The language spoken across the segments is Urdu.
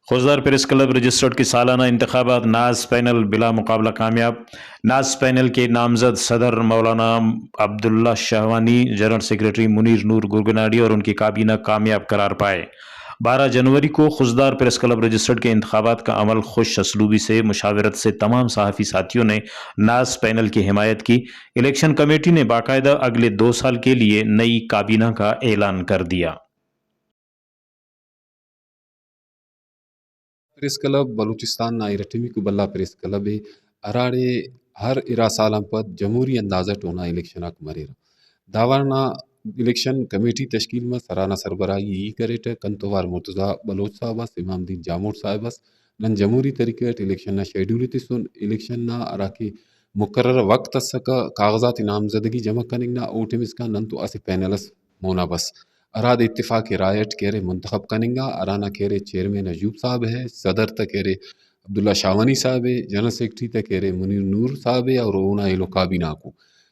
خوزدار پریس کلب رجسٹرڈ کے سالانہ انتخابات ناز پینل بلا مقابلہ کامیاب۔ ناز پینل کے نامزد صدر مولانا عبداللہ شہوانی، جنرل سیکریٹری منیر نور گرگناڑی اور ان کی کابینہ کامیاب قرار پائے۔ 12 جنوری کو خوزدار پریس کلب رجسٹرڈ کے انتخابات کا عمل خوش اسلوبی سے مشاورت سے تمام صحافی ساتھیوں نے ناز پینل کی حمایت کی۔ الیکشن کمیٹی نے باقاعدہ اگلے 2 سال کے لیے نئی کابینہ کا اعلان کر دیا۔ پریس کلب بلوچستان نا رٹمی کو بلا پریس کلب اراڑے ہر ارا سالم پد جمہوری اندازہ ٹونا الیکشن اک مریر داورنا الیکشن کمیٹی تشکیل میں سرانہ سربراہی ای کریٹ کنتوار مرتضیٰ بلوچ صاحب امام دین جامور صاحب نن جمہوری طریقے الیکشن شیڈول تسن الیکشن ارا کے مقرر وقت سکا کاغذات نامزدگی جمع کننگ نا اوٹم اس کا نن تو اسے پینلس مونا بس اراد اتفاق رائٹ کہرے منتخب کننگا ارانا کہرے چیئرمین ایوب صاحب ہے، صدر تا کہرے عبداللہ شاوانی صاحب ہے، جنرل سیکرٹری تا کہرے منیر نور صاحب ہے اور اونا ایلو کابینہ کو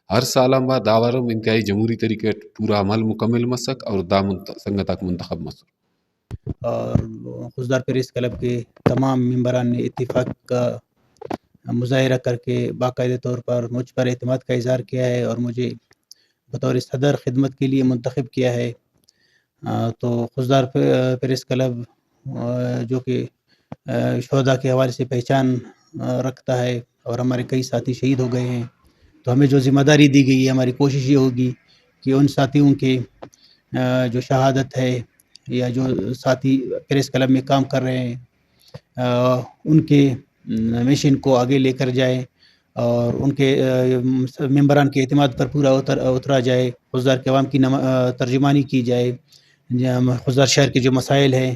ہر سالہ با داورم انتہائی جمہوری طریقے پورا عمل مکمل مسک اور دا سنگتاک منتخب مسک۔ اور خوزدار پریس کلب کے تمام ممبران نے اتفاق کا مظاہرہ کر کے باقاعدہ طور پر مجھ پر اعتماد کا اظہار کیا ہے اور مجھے بطور صدر خدمت کے لیے منتخب کیا ہے۔ تو خوزدار پریس کلب جو کہ شہداء کے حوالے سے پہچان رکھتا ہے اور ہمارے کئی ساتھی شہید ہو گئے ہیں، تو ہمیں جو ذمہ داری دی گئی ہے ہماری کوشش یہ ہوگی کہ ان ساتھیوں کے جو شہادت ہے یا جو ساتھی پریس کلب میں کام کر رہے ہیں ان کے مشن کو آگے لے کر جائیں اور ان کے ممبران کے اعتماد پر پورا اترا جائے، خوزدار کے عوام کی ترجمانی کی جائے، خوزدار شہر کے جو مسائل ہیں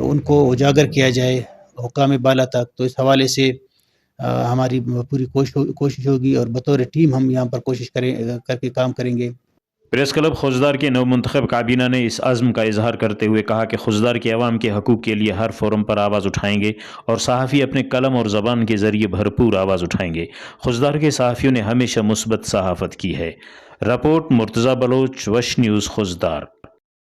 ان کو اجاگر کیا جائے حکام بالا تک۔ تو اس حوالے سے ہماری پوری کوشش ہوگی اور بطور ٹیم ہم یہاں پر کوشش کر کے کام کریں گے۔ پریس کلب خوزدار کے نو منتخب کابینہ نے اس عزم کا اظہار کرتے ہوئے کہا کہ خوزدار کے عوام کے حقوق کے لیے ہر فورم پر آواز اٹھائیں گے اور صحافی اپنے قلم اور زبان کے ذریعے بھرپور آواز اٹھائیں گے۔ خوزدار کے صحافیوں نے ہمیشہ مثبت صحافت کی ہے۔ رپورٹ مرتضیٰ بلوچ، وش نیوز، خوزدار۔